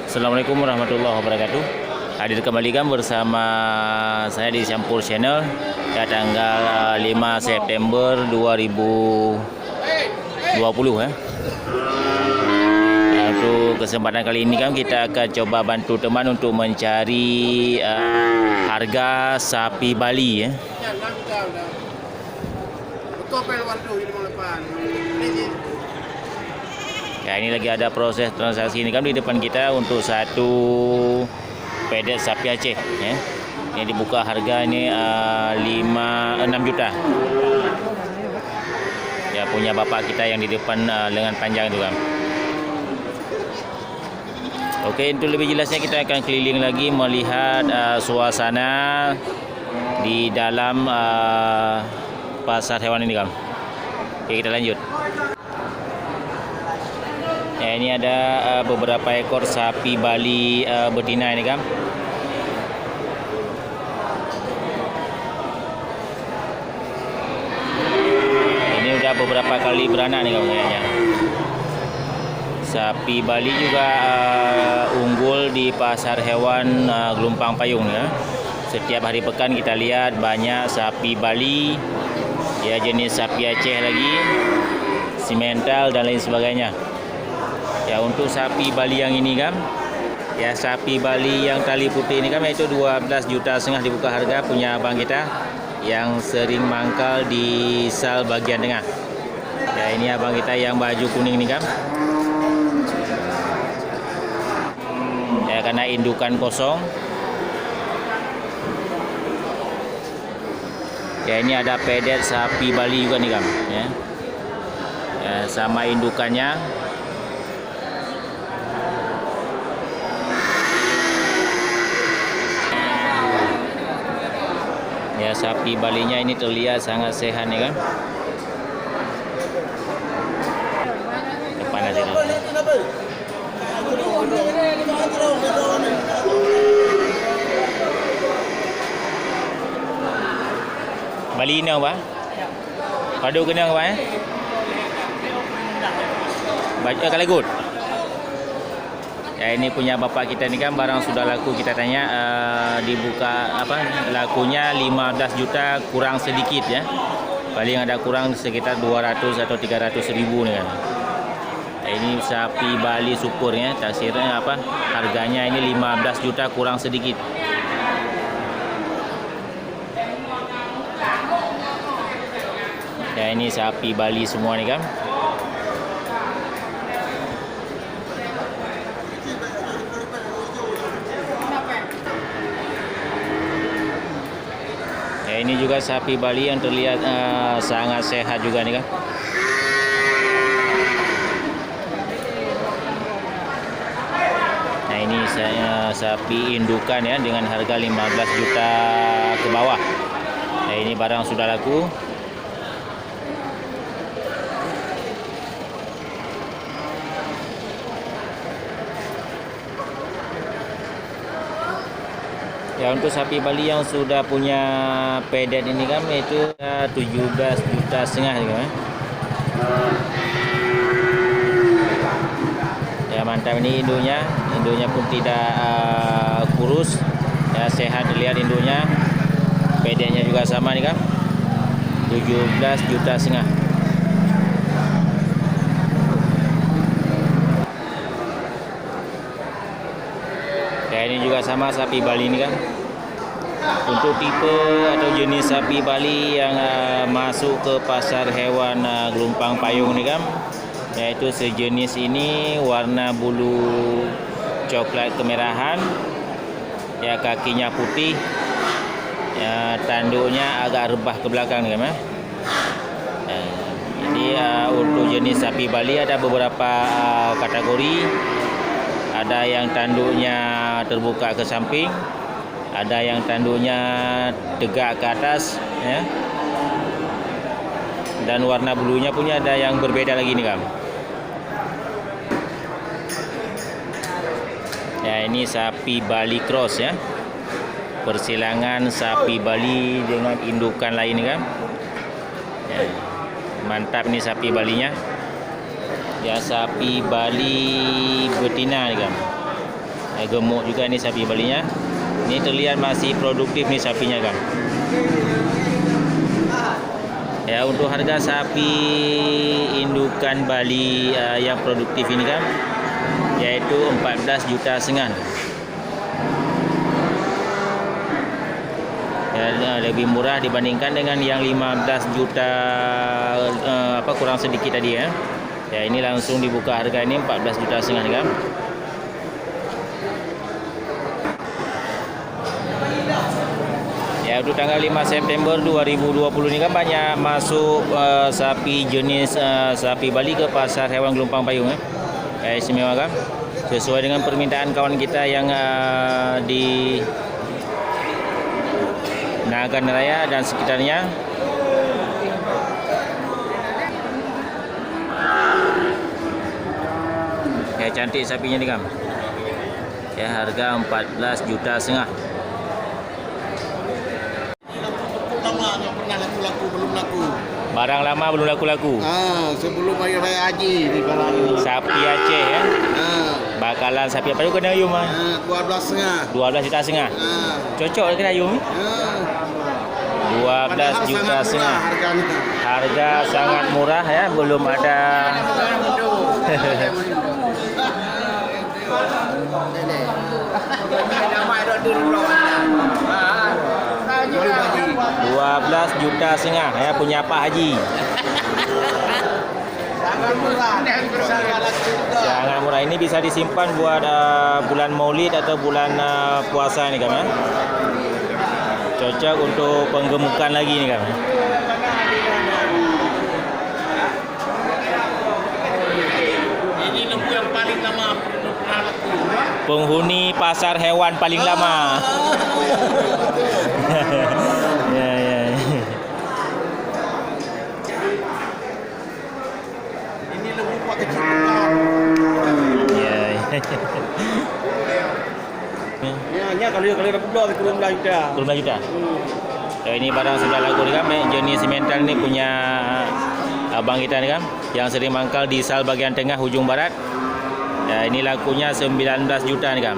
Assalamualaikum warahmatullahi wabarakatuh. Hadir kembali kan bersama saya di Syampur Channel ya, tanggal 5 September 2020 ya. Untuk kesempatan kali ini kan kita akan coba bantu teman untuk mencari harga sapi Bali ya. Ya, ini lagi ada proses transaksi ini kan di depan kita untuk satu pedet sapi Aceh ya. Ini dibuka harga ini 6 juta. Ya, punya bapak kita yang di depan lengan panjang itu kan. Oke, untuk lebih jelasnya kita akan keliling lagi melihat suasana di dalam pasar hewan ini kan. Oke, kita lanjut. Ya, ini ada beberapa ekor sapi Bali betina ini kan. Ini udah beberapa kali beranak nih kayaknya. Sapi Bali juga unggul di pasar hewan Gelumpang Payung ya. Setiap hari pekan kita lihat banyak sapi Bali, ya jenis sapi Aceh lagi, simental dan lain sebagainya. Ya, untuk sapi Bali yang ini kan, ya sapi Bali yang tali putih ini kan itu 12,5 juta dibuka harga, punya abang kita yang sering mangkal di sal bagian tengah. Ya, ini abang kita yang baju kuning ini kan. Ya, karena indukan kosong. Ya, ini ada pedet sapi Bali juga nih kan, ya. Ya, sama indukannya. Ya, sapi Balinya ini terlihat sangat sehat nih kan. Depan aja dulu. Bali ini apa? Padu kena apa ya? Baju kalegut. Ya, ini punya bapak kita ini kan, barang sudah laku, kita tanya dibuka apa lakunya 15 juta kurang sedikit ya. Paling ada kurang sekitar 200 atau 300 ribu nih kan. Nah, ini sapi Bali super ya, taksirnya apa? Harganya ini 15 juta kurang sedikit. Ya, ini sapi Bali semua nih kan. Ya, ini juga sapi Bali yang terlihat sangat sehat juga nih kan. Nah, ini sapi indukan ya dengan harga 15 juta ke bawah. Nah, ini barang sudah laku. Ya, untuk sapi Bali yang sudah punya pedet ini kan itu 17,5 juta gitu kan. Ya, mantap ini induknya pun tidak kurus. Ya, sehat dilihat induknya. Pedetnya juga sama nih kan. 17,5 juta. Ya, ini juga sama sapi Bali ini kan. Untuk tipe atau jenis sapi Bali yang masuk ke pasar hewan Gelumpang Payung ini kan, yaitu sejenis ini warna bulu coklat kemerahan, ya kakinya putih, ya tanduknya agak rebah ke belakang nih kan. Jadi untuk jenis sapi Bali ada beberapa kategori. Ada yang tanduknya terbuka ke samping, ada yang tanduknya tegak ke atas ya. Dan warna bulunya punya ada yang berbeda lagi nih kan. Ya, ini sapi Bali cross ya. Persilangan sapi Bali dengan indukan lain nih kan. Ya, mantap nih sapi Balinya. Ya, sapi Bali betina nih kan. Gemuk juga ni sapi Balinya. Ni terlihat masih produktif ni sapinya kan. Ya, untuk harga sapi indukan Bali yang produktif ini kan, yaitu 14,5 juta. Ya, lebih murah dibandingkan dengan yang 15 juta kurang sedikit tadi ya. Ya, ini langsung dibuka harga ini 14,5 juta kan. Ya, untuk tanggal 5 September 2020 ni kan banyak masuk sapi jenis sapi Bali ke pasar hewan Gelompang Payung istimewa kan. Sesuai dengan permintaan kawan kita yang di Nagan Raya dan sekitarnya. Ya, cantik sapinya ni kan. Ya, harga 14,5 juta. Barang lama belum laku-laku. Sebelum hari raya haji ni barang ni. Sapi Aceh ya. Bakalan sapi apa tu kena ayam ah? 12,5. 12,5 juta. Cocok kena ayam ni. 12,5 juta. Harga sangat murah ya, belum ada. $12,5 juta ya, punya Pak Haji. Sangat murah. Ini bisa disimpan buat bulan Maulid atau bulan puasa ni kan ya. Cocok untuk penggemukan lagi ni kan. Ini lembu yang paling lama pernah laku. Penghuni pasar hewan paling lama. Ya, ya. Ini lembu pak kecil. Ya, ya. Ya, kalau dapat dua kurang 12 juta. 12 juta. Ini barang sudah laku ni kan, jenis simental ni punya abang kita ni kan, yang sering mangkal di sal bagian tengah hujung barat. Ya, ini lakunya 19 juta ni kan.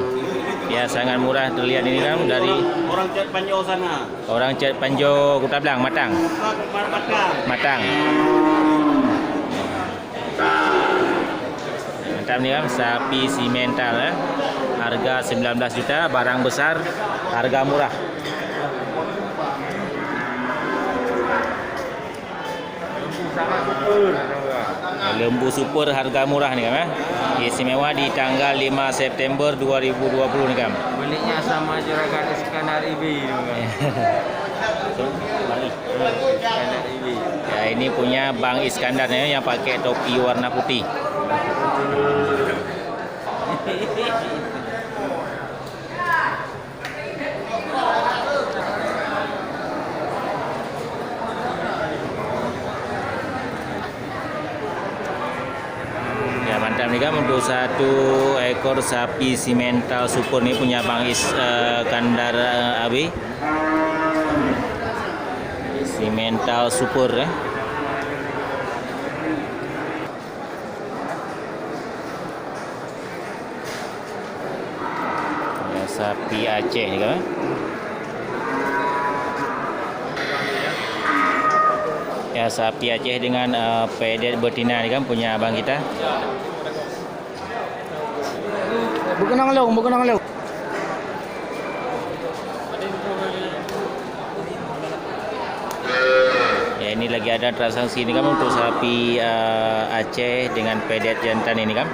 Ya, sangat murah terlihat ini kan dari orang Cet Panjo sana. orang Cet Panjo Kota Blang, Matang. Matang. Mantap ni kan, sapi simental ya. Harga 19 juta, barang besar, harga murah. Lembu super harga murah ni kan. Istimewa di tanggal 5 September 2020 ni kan. Belinya sama juragan Iskandar IB ni kan. Iskandar IB. Ya, ini punya Bang Iskandar ya, yang pakai topi warna putih. Mantap nih kan, untuk satu ekor sapi simental super nih punya Bang Iskandar AB. Simental super ya. Ya, sapi Aceh nih kan. Ya, sapi Aceh dengan pedet betina nih kan, punya abang kita. Bukan nang lo. Ya, ini lagi ada transaksi ini kan untuk sapi Aceh dengan pedet jantan ini kan.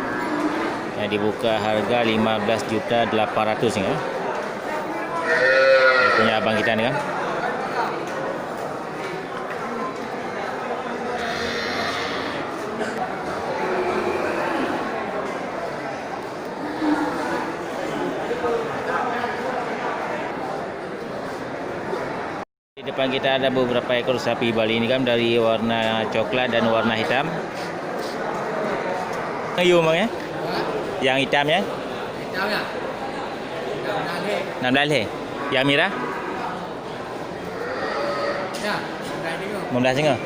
Ya, dibuka harga 15,8 juta ini kan. Ya, punya abang kita nih kan. Di depan kita ada beberapa ekor sapi Bali ini kan, dari warna coklat dan warna hitam. Ayo bang ya? Yang hitam ya? Hitam ya. 16 leh. Yang merah? Ya, 15 tengah.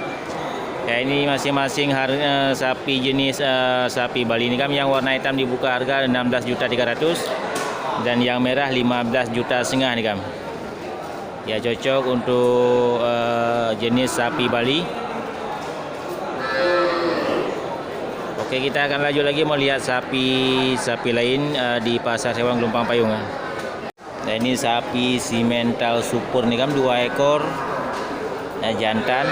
Ya, ini masing-masing harga sapi jenis sapi Bali ini kan, yang warna hitam dibuka harga 16,300,000. dan yang merah 15,5 juta nih kam. Ya cocok untuk jenis sapi Bali. Oke, kita akan lanjut lagi melihat sapi lain di pasar hewan Gelompang Payung. Nah, ini sapi simental super nih kam, 2 ekor jantan.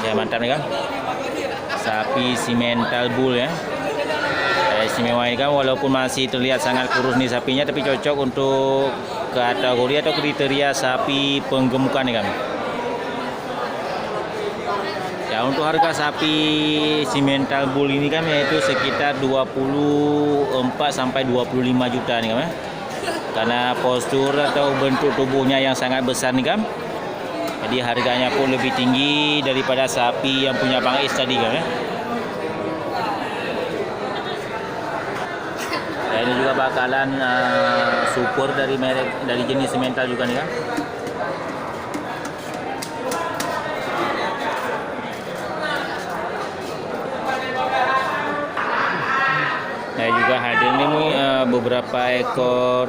Ya mantap nih kan, sapi simental bull ya. Istimewa ini kan, walaupun masih terlihat sangat kurus nih sapinya, tapi cocok untuk kategori atau kriteria sapi penggemukan nih kan. Ya untuk harga sapi simental bull ini kan yaitu sekitar 24 sampai 25 juta nih kan. Karena postur atau bentuk tubuhnya yang sangat besar nih kan. Jadi harganya pun lebih tinggi daripada sapi yang punya bangis tadi kan ya. Ini juga bakalan super dari jenis simental juga nih kan. Saya juga hadir nih beberapa ekor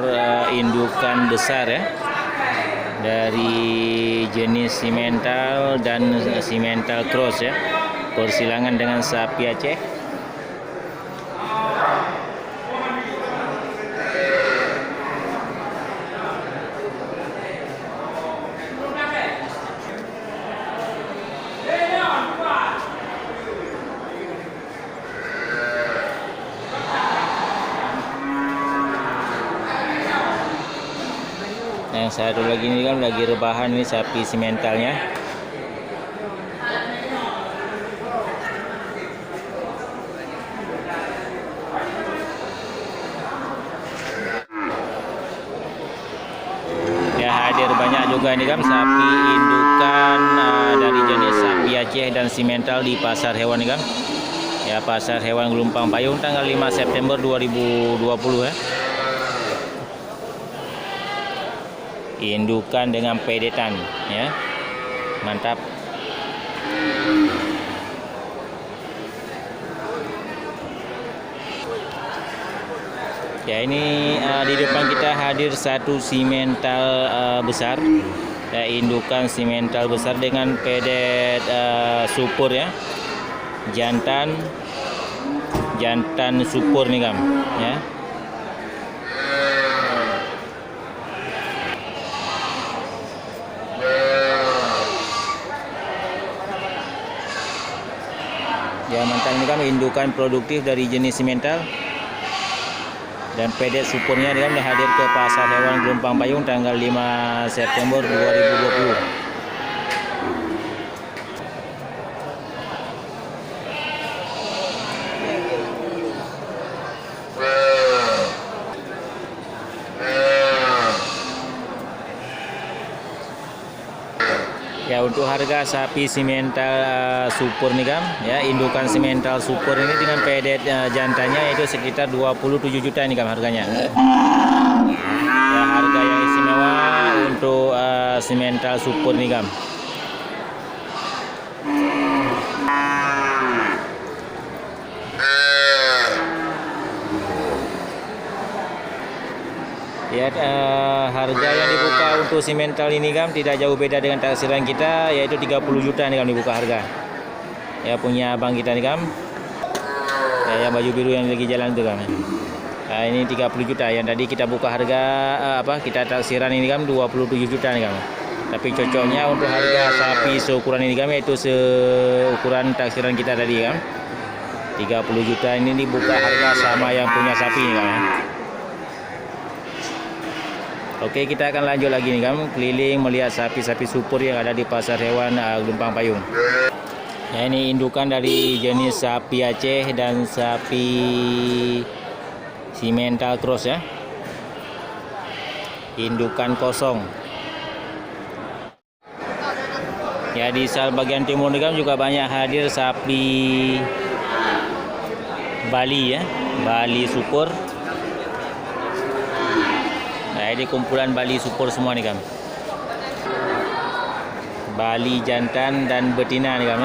indukan besar ya, dari jenis simental dan simental cross ya, persilangan dengan sapi Aceh. Yang satu lagi ini kan lagi rebahan, ini sapi simentalnya. Ya hadir banyak juga ini kan sapi indukan dari jenis sapi Aceh dan simental di pasar hewan ini kan. Ya pasar hewan Gelompang Payung tanggal 5 September 2020 ya. Indukan dengan pedetan ya, mantap. Ya ini di depan kita hadir satu simental besar ya, indukan simental besar dengan pedet super ya, jantan super nih kam ya. Ya mantap ini kan, indukan produktif dari jenis simental dan pedet supernya ini kan hadir ke pasar hewan Gelompang Payung tanggal 5 September 2020. Ya untuk harga sapi simental super nih kan ya, indukan simental super ini dengan pedet jantannya itu sekitar 27 juta nih kan harganya. Ya harga yang istimewa untuk simental super nih kan. Ya harga yang dibuka untuk simental ini kan tidak jauh beda dengan taksiran kita, yaitu 30 juta nih kan dibuka harga. Ya punya abang kita nih kan. Ya, yang baju biru yang lagi jalan itu kan. Nah, ini 30 juta. Yang tadi kita buka harga kita taksiran ini kan 27 juta nih kan. Tapi cocoknya untuk harga sapi seukuran ini kan, yaitu seukuran taksiran kita tadi kan. 30 juta ini dibuka harga sama yang punya sapi ini kan. Oke, kita akan lanjut lagi nih kan, keliling melihat sapi-sapi super yang ada di pasar hewan Gelompang Payung. Ya, ini indukan dari jenis sapi Aceh dan sapi simental cross ya. Indukan kosong. Ya di sal bagian timur ini kan juga banyak hadir sapi Bali ya, Bali super. Nah, ini kumpulan Bali super semua nih kan. Bali jantan dan betina ni kan.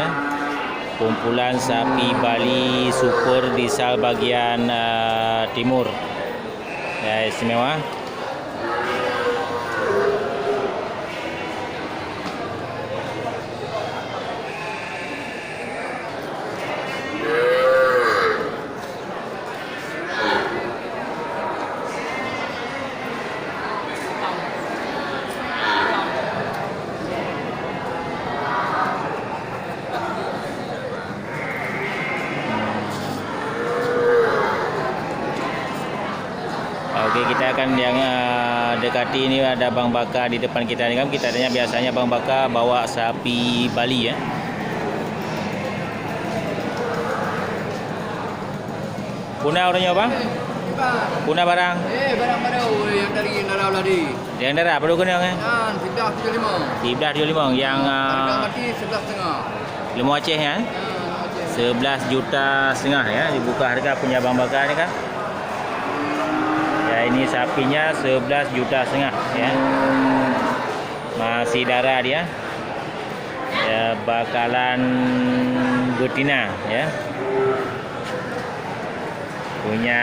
Kumpulan sapi Bali super di sal bagian timur. Ya, istimewa. Okey, kita akan yang dekati ini ada Bang Bakar di depan kita ni kan. Kita tanya biasanya Bang Bakar bawa sapi Bali ya. Punah orangnya bang? Punah barang? Barang baru yang dari Narau Ladi. Yang darah apa kena kan? Kan 13.75. 13.75 yang Harga mati 11.5. lembu Aceh ya. 11 juta setengah ya dibuka harga punya Bang Bakar ni kan. Ya, ini sapinya 11 juta setengah ya. Masih darah dia. Ya, bakalan betina ya. Punya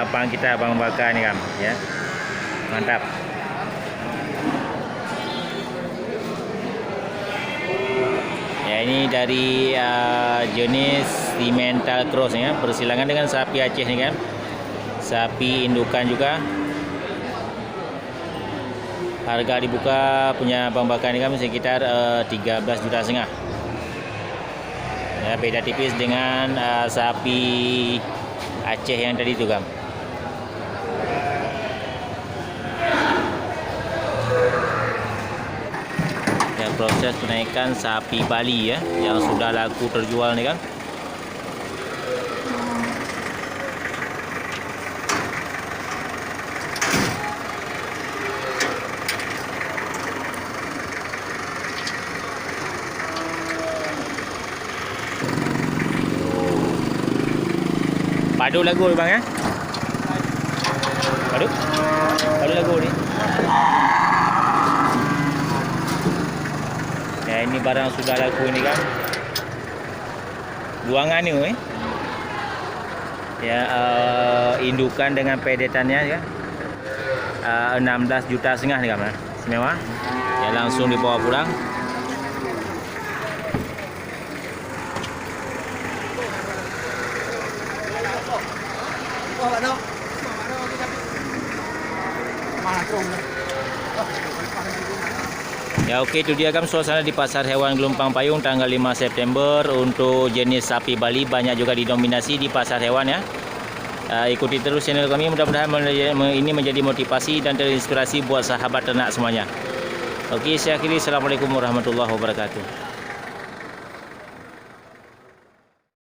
abang kita Bang Bakar ni kan ya. Mantap. Ya, ini dari jenis Simmental Cross ya. Persilangan dengan sapi Aceh ni kan. Sapi indukan juga. Harga dibuka punya Bang Bakar ni kan sekitar 13 juta setengah. Ya, beda tipis dengan sapi Aceh yang tadi tu kan. Ya, proses penaikan sapi Bali ya yang sudah laku terjual ni kan. Padu lagu ni bang ya. Padu lagu ni. Ya, ini barang sudah laku ni kan. Buangan ni ya, indukan dengan pedetannya ya. 16 juta setengah ni kan. Istimewa. Ya, langsung dibawa pulang. Ya, okey, itu dia kan suasana di Pasar Hewan Gelompang Payung tanggal 5 September untuk jenis sapi Bali banyak juga didominasi di pasar hewan ya. Ikuti terus channel kami, mudah-mudahan ini menjadi motivasi dan terinspirasi buat sahabat ternak semuanya. Okey, saya akhiri. Assalamualaikum warahmatullahi wabarakatuh.